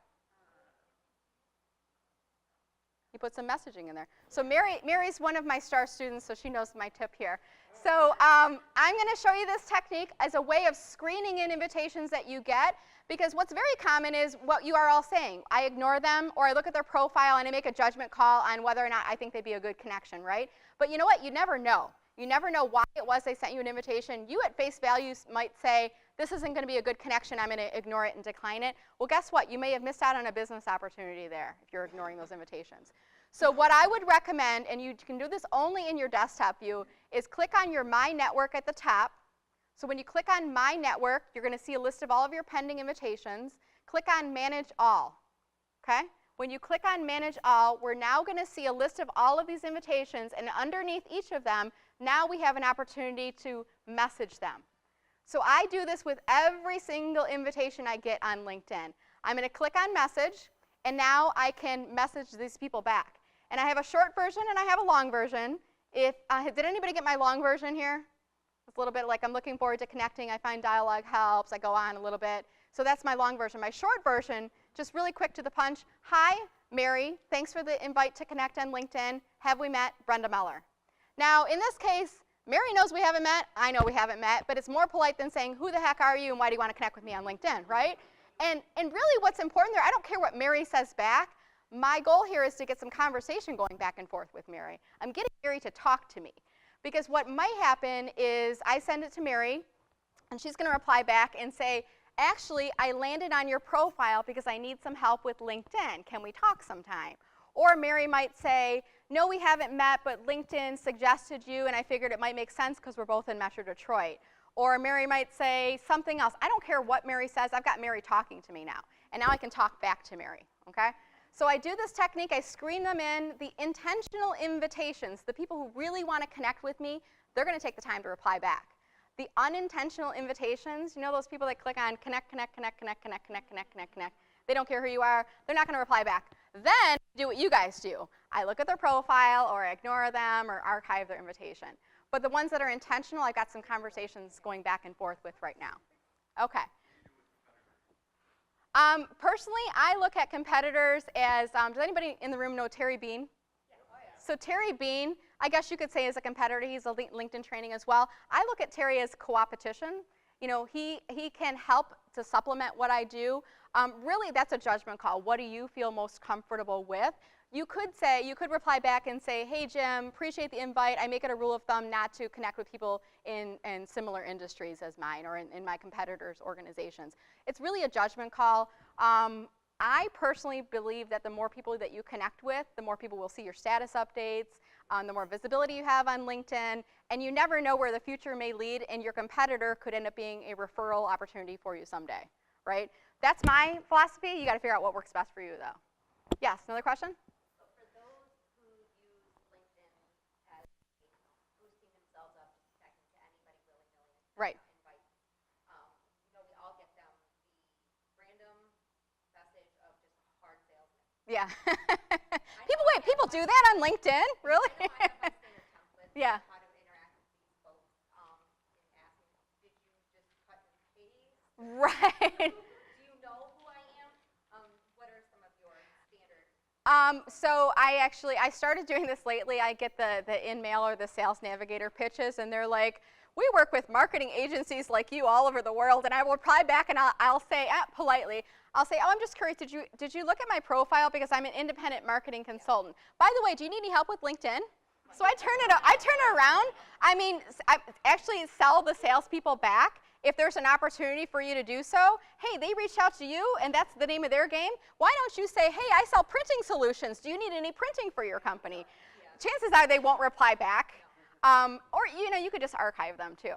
You put some messaging in there. So Mary's one of my star students, so she knows my tip here. So I'm going to show you this technique as a way of screening in invitations that you get, because what's very common is what you are all saying. I ignore them, or I look at their profile and I make a judgment call on whether or not I think they'd be a good connection, right? But you know what? You never know. You never know why it was they sent you an invitation. You at face value might say, this isn't going to be a good connection, I'm going to ignore it and decline it. Well, guess what? You may have missed out on a business opportunity there if you're ignoring those invitations. So what I would recommend, and you can do this only in your desktop view, is click on your My Network at the top. So when you click on My Network, you're going to see a list of all of your pending invitations. Click on Manage All. Okay? When you click on Manage All, we're now going to see a list of all of these invitations, and underneath each of them, now we have an opportunity to message them. So I do this with every single invitation I get on LinkedIn. I'm going to click on Message, and now I can message these people back. And I have a short version and I have a long version. Did anybody get my long version here? It's a little bit like I'm looking forward to connecting. I find dialogue helps. I go on a little bit. So that's my long version. My short version, just really quick to the punch. Hi, Mary. Thanks for the invite to connect on LinkedIn. Have we met? Brenda Meller. Now, in this case, Mary knows we haven't met. I know we haven't met. But it's more polite than saying, who the heck are you and why do you want to connect with me on LinkedIn, right? And really what's important there, I don't care what Mary says back. My goal here is to get some conversation going back and forth with Mary. I'm getting Mary to talk to me. Because what might happen is I send it to Mary, and she's going to reply back and say, actually, I landed on your profile because I need some help with LinkedIn. Can we talk sometime? Or Mary might say, no, we haven't met, but LinkedIn suggested you, and I figured it might make sense because we're both in Metro Detroit. Or Mary might say something else. I don't care what Mary says. I've got Mary talking to me now. And now I can talk back to Mary. Okay? So I do this technique. I screen them in. The intentional invitations, the people who really want to connect with me, they're going to take the time to reply back. The unintentional invitations, you know those people that click on connect, connect, connect, connect, connect, connect, connect, connect, connect. They don't care who you are. They're not going to reply back. Then do what you guys do. I look at their profile, or I ignore them, or archive their invitation. But the ones that are intentional, I've got some conversations going back and forth with right now. Okay. Personally, I look at competitors as, does anybody in the room know Terry Bean? So Terry Bean, I guess you could say is a competitor. He's a LinkedIn training as well. I look at Terry as co-opetition. You know, he can help to supplement what I do. Really, that's a judgment call. What do you feel most comfortable with? You could reply back and say, hey, Jim, appreciate the invite. I make it a rule of thumb not to connect with people in similar industries as mine or in my competitors' organizations. It's really a judgment call. I personally believe that the more people that you connect with, the more people will see your status updates, the more visibility you have on LinkedIn, and you never know where the future may lead, and your competitor could end up being a referral opportunity for you someday, right? That's my philosophy. You got to figure out what works best for you, though. Yes, another question? So for those who use LinkedIn as boosting themselves up, just connecting to anybody willy-nilly, Right. invite, you know, we all get them, the random Yeah. People do that on LinkedIn? Really? I know I have my standard template. Yeah. How to interact with these folks. And asking, did you just cut and paste? Right. Do you know who I am? What are some of your standard? So I started doing this lately. I get the in-mail or the Sales Navigator pitches, and they're like, we work with marketing agencies like you all over the world, and I will reply back, and I'll say politely, I'll say, oh, I'm just curious, did you look at my profile because I'm an independent marketing consultant? By the way, do you need any help with LinkedIn? So I turn it around. I mean, I actually sell the salespeople back. If there's an opportunity for you to do so, hey, they reached out to you, and that's the name of their game. Why don't you say, hey, I sell printing solutions. Do you need any printing for your company? Chances are they won't reply back. Or, you could just archive them, too.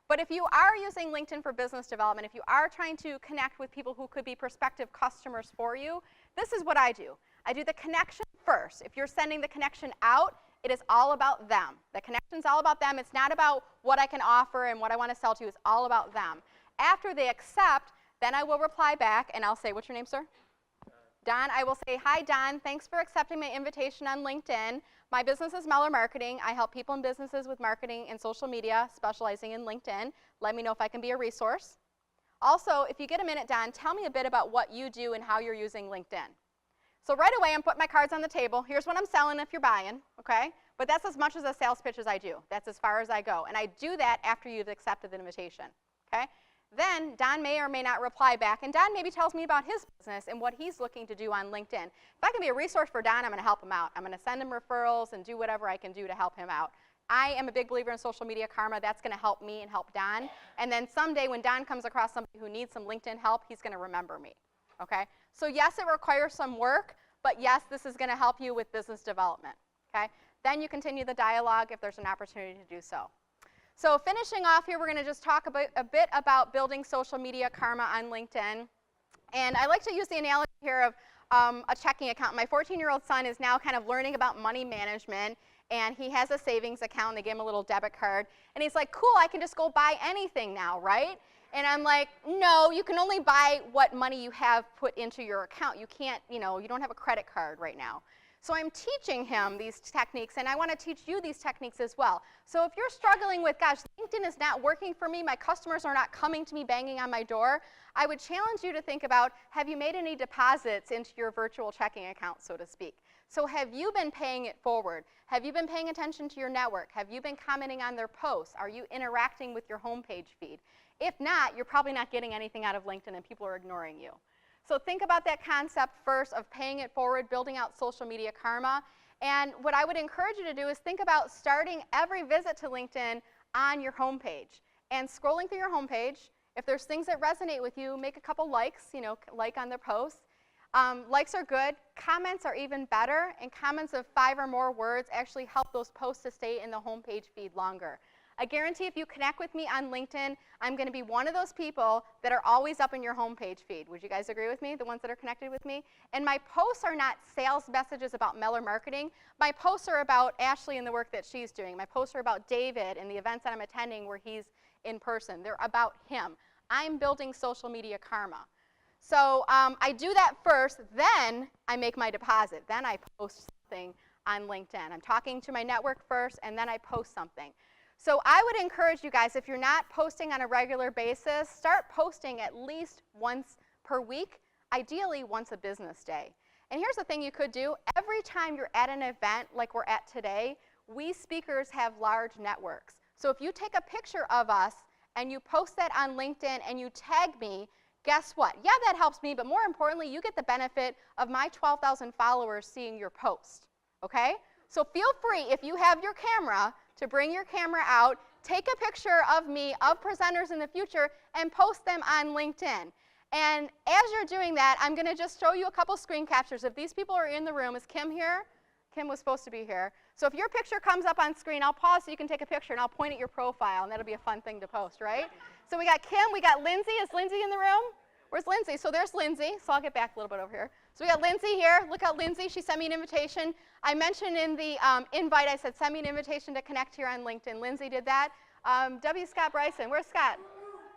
But if you are using LinkedIn for business development, if you are trying to connect with people who could be prospective customers for you, this is what I do. I do the connection first. If you're sending the connection out, it is all about them. The connection's all about them. It's not about what I can offer and what I want to sell to you. It's all about them. After they accept, then I will reply back, and I'll say, what's your name, sir? Don. I will say, hi, Don. Thanks for accepting my invitation on LinkedIn. My business is Meller Marketing. I help people and businesses with marketing and social media, specializing in LinkedIn. Let me know if I can be a resource. Also, if you get a minute, Don, tell me a bit about what you do and how you're using LinkedIn. So right away, I'm putting my cards on the table. Here's what I'm selling if you're buying, okay? But that's as much as a sales pitch as I do. That's as far as I go. And I do that after you've accepted the invitation, okay? Then Don may or may not reply back, and Don maybe tells me about his business and what he's looking to do on LinkedIn. If I can be a resource for Don, I'm going to help him out. I'm going to send him referrals and do whatever I can do to help him out. I am a big believer in social media karma. That's going to help me and help Don. And then someday when Don comes across somebody who needs some LinkedIn help, he's going to remember me, okay? So yes, it requires some work, but yes, this is going to help you with business development, okay? Then you continue the dialogue if there's an opportunity to do so. So finishing off here, we're going to just talk a bit about building social media karma on LinkedIn. And I like to use the analogy here of a checking account. My 14-year-old son is now kind of learning about money management, and he has a savings account. They gave him a little debit card. And he's like, cool, I can just go buy anything now, right? And I'm like, no, you can only buy what money you have put into your account. You can't, you don't have a credit card right now. So I'm teaching him these techniques, and I want to teach you these techniques as well. So if you're struggling with, gosh, LinkedIn is not working for me, my customers are not coming to me banging on my door, I would challenge you to think about, have you made any deposits into your virtual checking account, so to speak? So have you been paying it forward? Have you been paying attention to your network? Have you been commenting on their posts? Are you interacting with your homepage feed? If not, you're probably not getting anything out of LinkedIn, and people are ignoring you. So think about that concept first of paying it forward, building out social media karma. And what I would encourage you to do is think about starting every visit to LinkedIn on your homepage. And scrolling through your homepage, if there's things that resonate with you, make a couple likes, like on their posts. Likes are good. Comments are even better. And comments of 5 or more words actually help those posts to stay in the homepage feed longer. I guarantee if you connect with me on LinkedIn, I'm going to be one of those people that are always up in your homepage feed. Would you guys agree with me, the ones that are connected with me? And my posts are not sales messages about Meller Marketing. My posts are about Ashley and the work that she's doing. My posts are about David and the events that I'm attending where he's in person. They're about him. I'm building social media karma. So I do that first, then I make my deposit. Then I post something on LinkedIn. I'm talking to my network first, and then I post something. So I would encourage you guys, if you're not posting on a regular basis, start posting at least once per week, ideally once a business day. And here's the thing you could do. Every time you're at an event like we're at today, we speakers have large networks. So if you take a picture of us and you post that on LinkedIn and you tag me, guess what? Yeah, that helps me, but more importantly, you get the benefit of my 12,000 followers seeing your post, okay? So feel free, if you have your camera, to bring your camera out, take a picture of me, of presenters in the future, and post them on LinkedIn. And as you're doing that, I'm going to just show you a couple screen captures. If these people are in the room, is Kim here? Kim was supposed to be here. So if your picture comes up on screen, I'll pause so you can take a picture, and I'll point at your profile, and that'll be a fun thing to post, right? So we got Kim, we got Lindsay. Is Lindsay in the room? Where's Lindsay? So there's Lindsay. So I'll get back a little bit over here. So we got Lindsay here. Look at Lindsay. She sent me an invitation. I mentioned in the invite, I said, send me an invitation to connect here on LinkedIn. Lindsay did that. W. Scott Bryson. Where's Scott?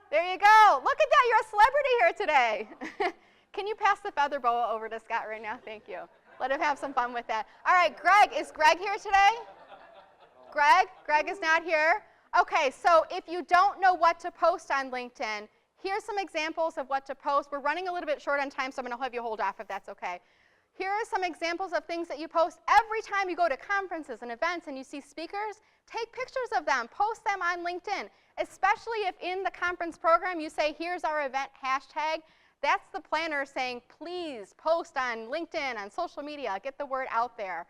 There you go. Look at that. You're a celebrity here today. Can you pass the feather boa over to Scott right now? Thank you. Let him have some fun with that. All right, Greg, is Greg here today? Greg is not here. Okay, so if you don't know what to post on LinkedIn, here's some examples of what to post. We're running a little bit short on time, so I'm going to have you hold off if that's okay. Here are some examples of things that you post. Every time you go to conferences and events and you see speakers, take pictures of them, post them on LinkedIn, especially if in the conference program you say, here's our event hashtag. That's the planner saying, please post on LinkedIn, on social media, get the word out there.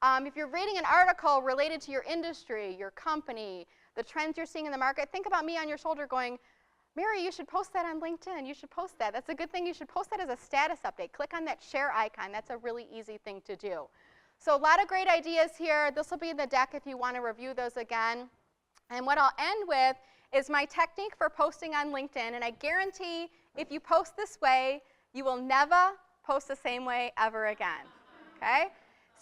If you're reading an article related to your industry, your company, the trends you're seeing in the market, think about me on your shoulder going, Mary, you should post that on LinkedIn. You should post that. That's a good thing. You should post that as a status update. Click on that share icon. That's a really easy thing to do. So a lot of great ideas here. This will be in the deck if you want to review those again. And what I'll end with is my technique for posting on LinkedIn. And I guarantee if you post this way, you will never post the same way ever again. Okay?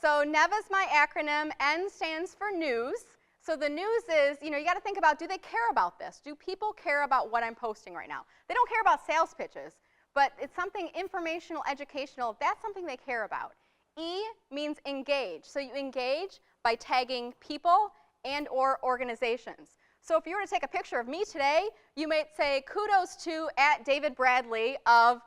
So NEVA is my acronym. N stands for news. So the news is, you got to think about, do they care about this? Do people care about what I'm posting right now? They don't care about sales pitches, but it's something informational, educational. That's something they care about. E means engage. So you engage by tagging people and or organizations. So if you were to take a picture of me today, you might say, kudos to @David Bradley of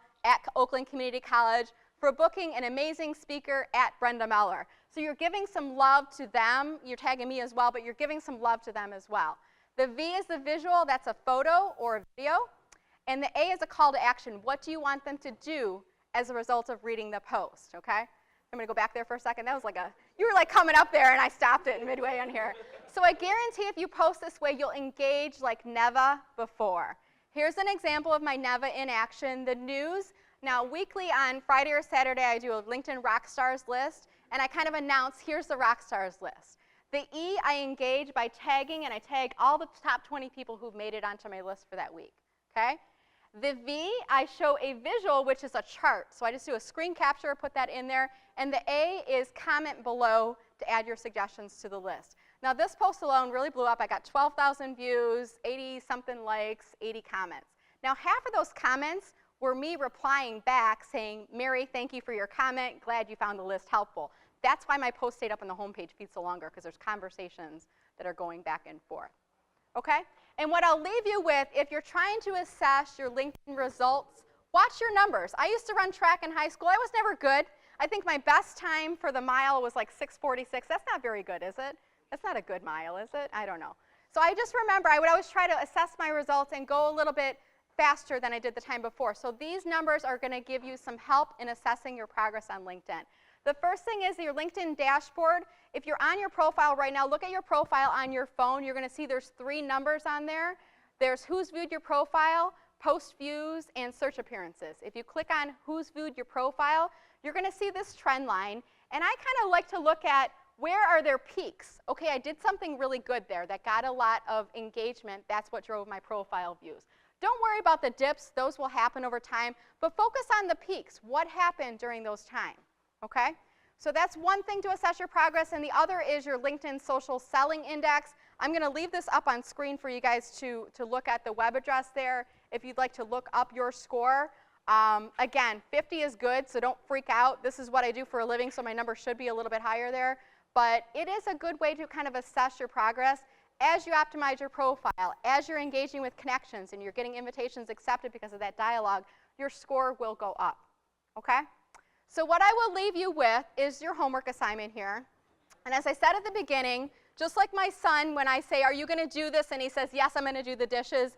@Oakland Community College for booking an amazing speaker @Brenda Meller. So you're giving some love to them. You're tagging me as well, but you're giving some love to them as well. The V is the visual. That's a photo or a video. And the A is a call to action. What do you want them to do as a result of reading the post, okay? I'm going to go back there for a second. That was like you were like coming up there, and I stopped it midway on here. So I guarantee if you post this way, you'll engage like never before. Here's an example of my never in action. The news. Now, weekly on Friday or Saturday, I do a LinkedIn Rockstars list, and I kind of announce, here's the Rockstars list. The E, I engage by tagging, and I tag all the top 20 people who've made it onto my list for that week, okay? The V, I show a visual, which is a chart. So I just do a screen capture, put that in there. And the A is comment below to add your suggestions to the list. Now, this post alone really blew up. I got 12,000 views, 80-something likes, 80 comments. Now, half of those comments were me replying back saying, Mary, thank you for your comment. Glad you found the list helpful. That's why my post stayed up on the homepage feed so longer, because there's conversations that are going back and forth. Okay? And what I'll leave you with, if you're trying to assess your LinkedIn results, watch your numbers. I used to run track in high school. I was never good. I think my best time for the mile was like 6:46. That's not very good, is it? That's not a good mile, is it? I don't know. So I just remember I would always try to assess my results and go a little bit faster than I did the time before. So these numbers are going to give you some help in assessing your progress on LinkedIn. The first thing is your LinkedIn dashboard. If you're on your profile right now, look at your profile on your phone. You're going to see there's 3 numbers on there. There's who's viewed your profile, post views, and search appearances. If you click on who's viewed your profile, you're going to see this trend line. And I kind of like to look at where are their peaks. Okay, I did something really good there that got a lot of engagement. That's what drove my profile views. Don't worry about the dips. Those will happen over time. But focus on the peaks. What happened during those times? Okay? So that's one thing to assess your progress. And the other is your LinkedIn Social Selling Index. I'm going to leave this up on screen for you guys to look at the web address there if you'd like to look up your score. Again, 50 is good, so don't freak out. This is what I do for a living, so my number should be a little bit higher there. But it is a good way to kind of assess your progress. As you optimize your profile, as you're engaging with connections and you're getting invitations accepted because of that dialogue, your score will go up, okay? So what I will leave you with is your homework assignment here. And as I said at the beginning, just like my son, when I say, are you going to do this? And he says, yes, I'm going to do the dishes.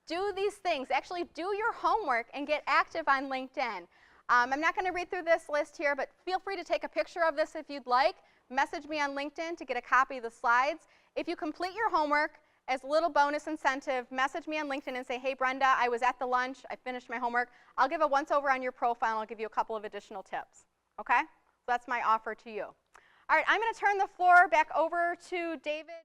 Do these things. Actually, do your homework and get active on LinkedIn. I'm not going to read through this list here, but feel free to take a picture of this if you'd like. Message me on LinkedIn to get a copy of the slides. If you complete your homework, as a little bonus incentive, message me on LinkedIn and say, hey, Brenda, I was at the lunch. I finished my homework. I'll give a once-over on your profile, and I'll give you a couple of additional tips. Okay? So that's my offer to you. All right, I'm going to turn the floor back over to David.